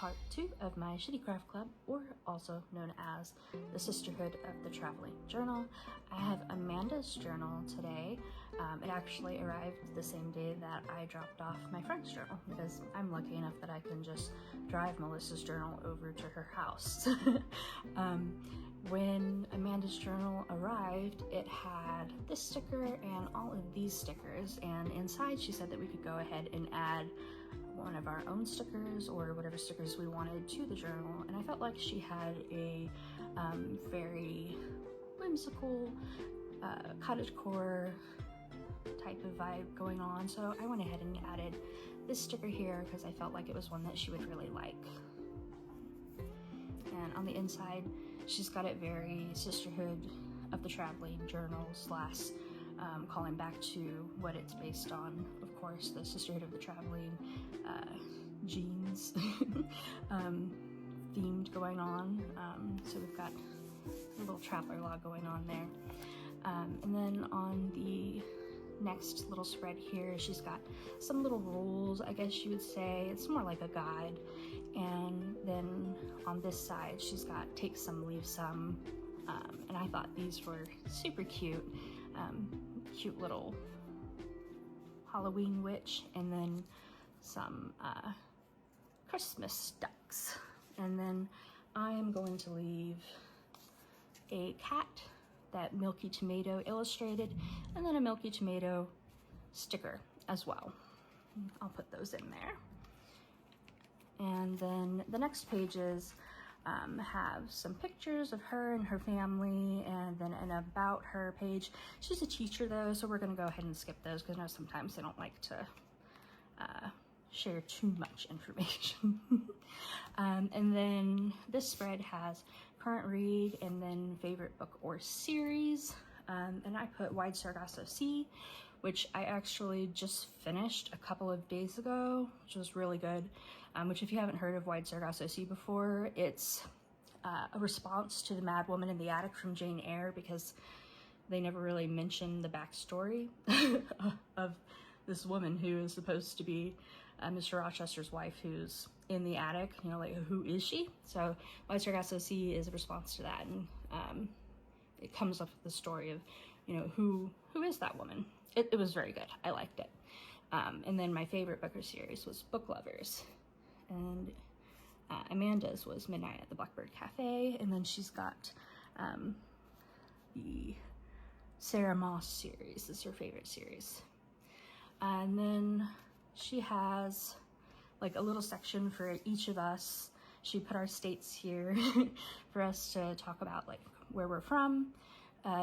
part 2 of my Shitty Craft Club, or also known as the Sisterhood of the Traveling Journal. I have Amanda's journal today. It actually arrived the same day that I dropped off my friend's journal, because I'm lucky enough that I can just drive Melissa's journal over to her house. When Amanda's journal arrived, it had this sticker and all of these stickers, and inside she said that we could go ahead and add one of our own stickers or whatever stickers we wanted to the journal. And I felt like she had a very whimsical cottagecore type of vibe going on, so I went ahead and added this sticker here because I felt like it was one that she would really like. And on the inside, she's got it very Sisterhood of the Traveling Journal slash calling back to what it's based on, of course, the Sisterhood of the Traveling jeans themed going on. So we've got a little traveler log going on there. And then on the next little spread here, she's got some little rules, I guess you would say. It's more like a guide. And then on this side, she's got take some, leave some. And I thought these were super cute. Cute little Halloween witch, and then some Christmas ducks. And then I am going to leave a cat that Milky Tomato illustrated, and then a Milky Tomato sticker as well. I'll put those in there. And then the next pages have some pictures of her and her family, and then an about her page. She's a teacher though, so we're gonna go ahead and skip those because I know sometimes they don't like to share too much information. And then this spread has current read and then favorite book or series. And I put Wide Sargasso Sea, which I actually just finished a couple of days ago, which was really good. Which, if you haven't heard of Wide Sargasso Sea before, it's a response to The Mad Woman in the Attic from Jane Eyre, because they never really mention the backstory of this woman who is supposed to be Mr. Rochester's wife, who's in the attic. You know, like, who is she? So Wide Sargasso Sea is a response to that, and it comes up with the story of, you know, who is that woman. It was very good. I liked it. And then my favorite book or series was Book Lovers. And Amanda's was Midnight at the Blackbird Cafe. And then she's got the Sarah Moss series. This is her favorite series. And then she has like a little section for each of us. She put our states here for us to talk about, like, where we're from.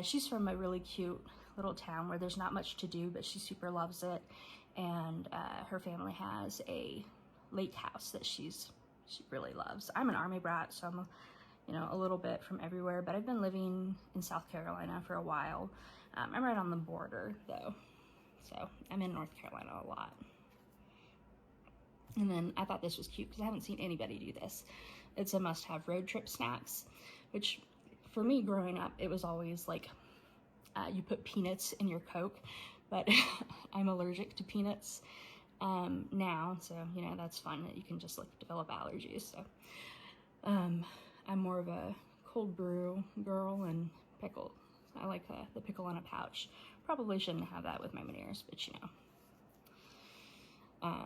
She's from a really cute little town where there's not much to do, but she super loves it. And her family has a lake house that she really loves. I'm an Army brat, so I'm, you know, a little bit from everywhere, but I've been living in South Carolina for a while. I'm right on the border though, so I'm in North Carolina a lot. And then I thought this was cute because I haven't seen anybody do this. It's a must-have road trip snacks, which for me growing up, it was always like you put peanuts in your Coke, but I'm allergic to peanuts now, so, you know, that's fun that you can just, like, develop allergies. So I'm more of a cold brew girl, and pickle. I like the pickle in a pouch. Probably shouldn't have that with my Meniere's, but you know.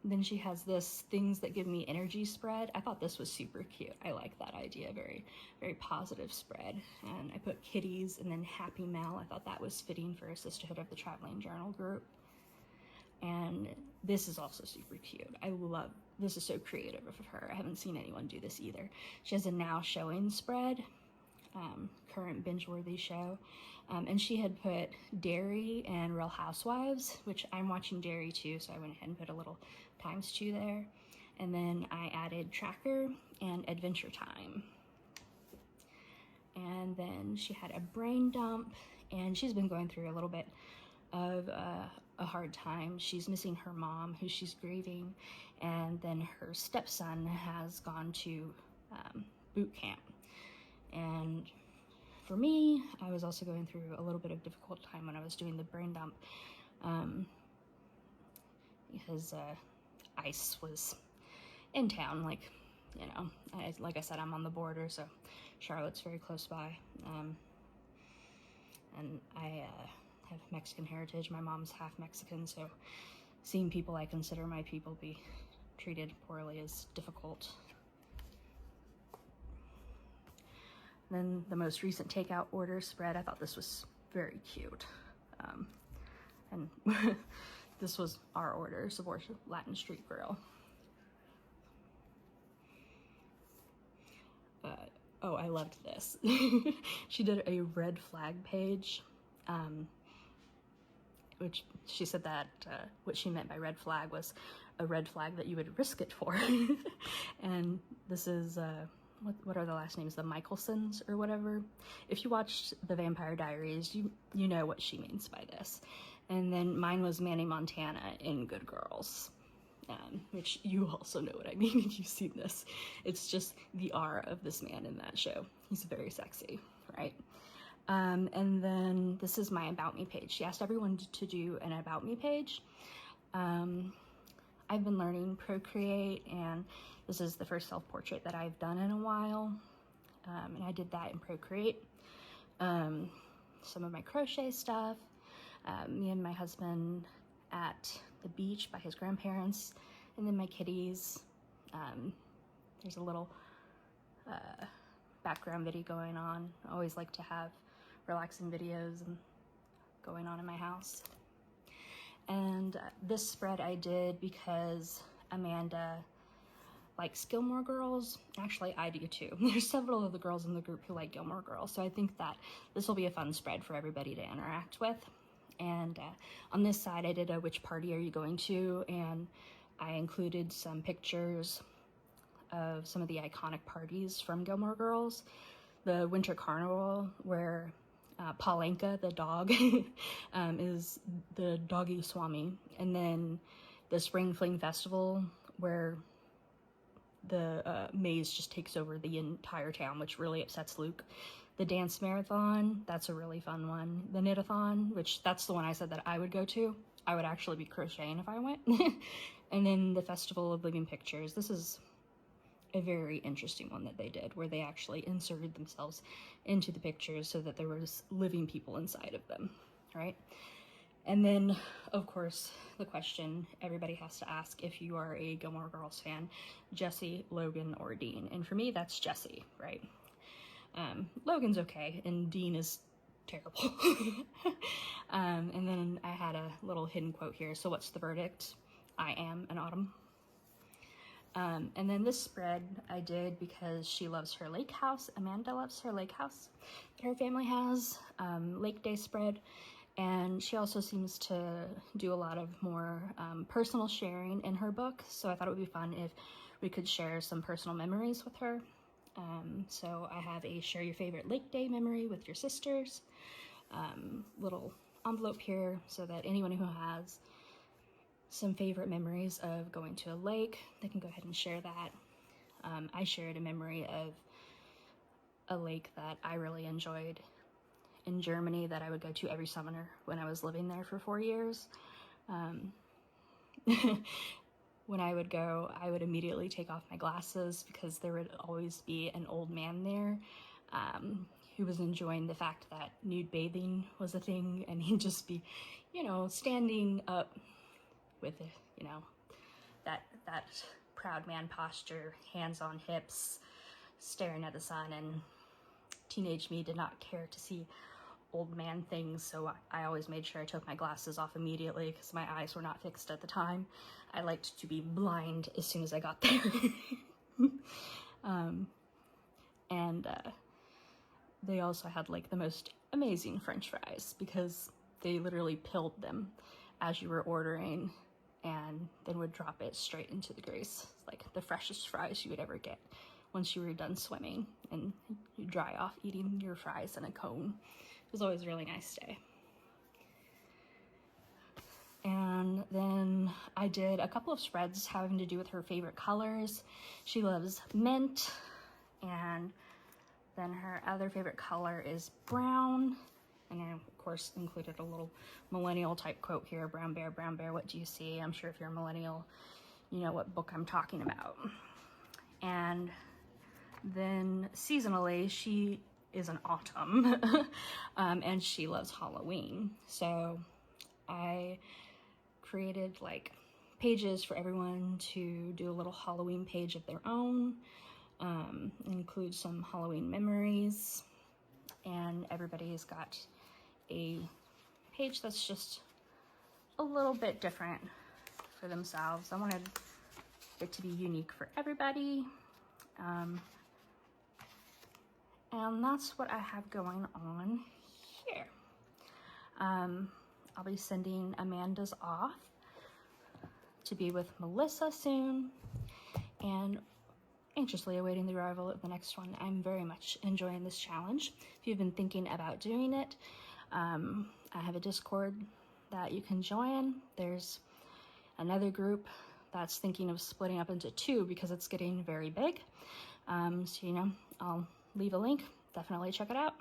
Then she has this things that give me energy spread. I thought this was super cute. I like that idea. Very, very positive spread. And I put kitties and then Happy Mel. I thought that was fitting for a Sisterhood of the Traveling Journal group. And this is also super cute. I love, this is so creative of her. I haven't seen anyone do this either. She has a now showing spread, current binge-worthy show. And she had put Dairy and Real Housewives, which I'm watching Dairy too, so I went ahead and put a little ×2 there. And then I added Tracker and Adventure Time. And then she had a brain dump, and she's been going through a little bit of a hard time. She's missing her mom, who she's grieving, and then her stepson has gone to boot camp. And for me, I was also going through a little bit of difficult time when I was doing the brain dump, because ICE was in town, like you know, like I said, I'm on the border, so Charlotte's very close by. And I have Mexican heritage. My mom's half Mexican, so seeing people I consider my people be treated poorly is difficult. Then the most recent takeout order spread, I thought this was very cute. And this was our order, Sabor Latin Street Grill. Oh, I loved this. She did a red flag page, which she said that what she meant by red flag was a red flag that you would risk it for. And this is, what are the last names? The Michelsons or whatever. If you watched The Vampire Diaries, you know what she means by this. And then mine was Manny Montana in Good Girls. Which you also know what I mean if you've seen this. It's just the aura of this man in that show. He's very sexy, right? And then this is my About Me page. She asked everyone to do an About Me page. I've been learning Procreate, and this is the first self-portrait that I've done in a while. And I did that in Procreate. Some of my crochet stuff. Me and my husband at the beach by his grandparents, and then my kitties. There's a little background video going on. I always like to have relaxing videos and going on in my house. And this spread I did because Amanda likes Gilmore Girls. Actually, I do too. There's several of the girls in the group who like Gilmore Girls, so I think that this will be a fun spread for everybody to interact with. And on this side, I did a which party are you going to, and I included some pictures of some of the iconic parties from Gilmore Girls. The Winter Carnival, where Paulinka, the dog, is the doggy swami. And then the Spring Fling Festival, where the maze just takes over the entire town, which really upsets Luke. The dance marathon, that's a really fun one. The knit-a-thon, which that's the one I said that I would go to. I would actually be crocheting if I went. And then the Festival of Living Pictures. This is a very interesting one that they did, where they actually inserted themselves into the pictures so that there was living people inside of them, right? And then, of course, the question everybody has to ask if you are a Gilmore Girls fan, Jesse, Logan, or Dean. And for me, that's Jesse, right? Logan's okay, and Dean is terrible. And then I had a little hidden quote here. So what's the verdict? I am an autumn. And then this spread I did because she loves her lake house. Amanda loves her lake house that her family has, Lake Day spread. And she also seems to do a lot of more personal sharing in her book. So I thought it would be fun if we could share some personal memories with her. So I have a share your favorite lake day memory with your sisters, little envelope here so that anyone who has some favorite memories of going to a lake, they can go ahead and share that. I shared a memory of a lake that I really enjoyed in Germany that I would go to every summer when I was living there for 4 years. When I would go, I would immediately take off my glasses because there would always be an old man there who was enjoying the fact that nude bathing was a thing, and he'd just be, you know, standing up with, you know, that proud man posture, hands on hips, staring at the sun. And teenage me did not care to see old man things, so I always made sure I took my glasses off immediately because my eyes were not fixed at the time. I liked to be blind as soon as I got there. They also had like the most amazing French fries because they literally pilled them as you were ordering and then would drop it straight into the grease. It's like the freshest fries you would ever get once you were done swimming and you dry off eating your fries in a cone. It was always a really nice day. And then I did a couple of spreads having to do with her favorite colors. She loves mint, and then her other favorite color is brown. And I, of course, included a little millennial type quote here, brown bear, what do you see? I'm sure if you're a millennial, you know what book I'm talking about. And then seasonally, she is an autumn, and she loves Halloween. So I created like pages for everyone to do a little Halloween page of their own, include some Halloween memories, and everybody's got a page that's just a little bit different for themselves. I wanted it to be unique for everybody. And that's what I have going on here. I'll be sending Amanda's off to be with Melissa soon, and anxiously awaiting the arrival of the next one. I'm very much enjoying this challenge. If you've been thinking about doing it, I have a Discord that you can join. There's another group that's thinking of splitting up into 2 because it's getting very big. So, you know, I'll leave a link. Definitely check it out.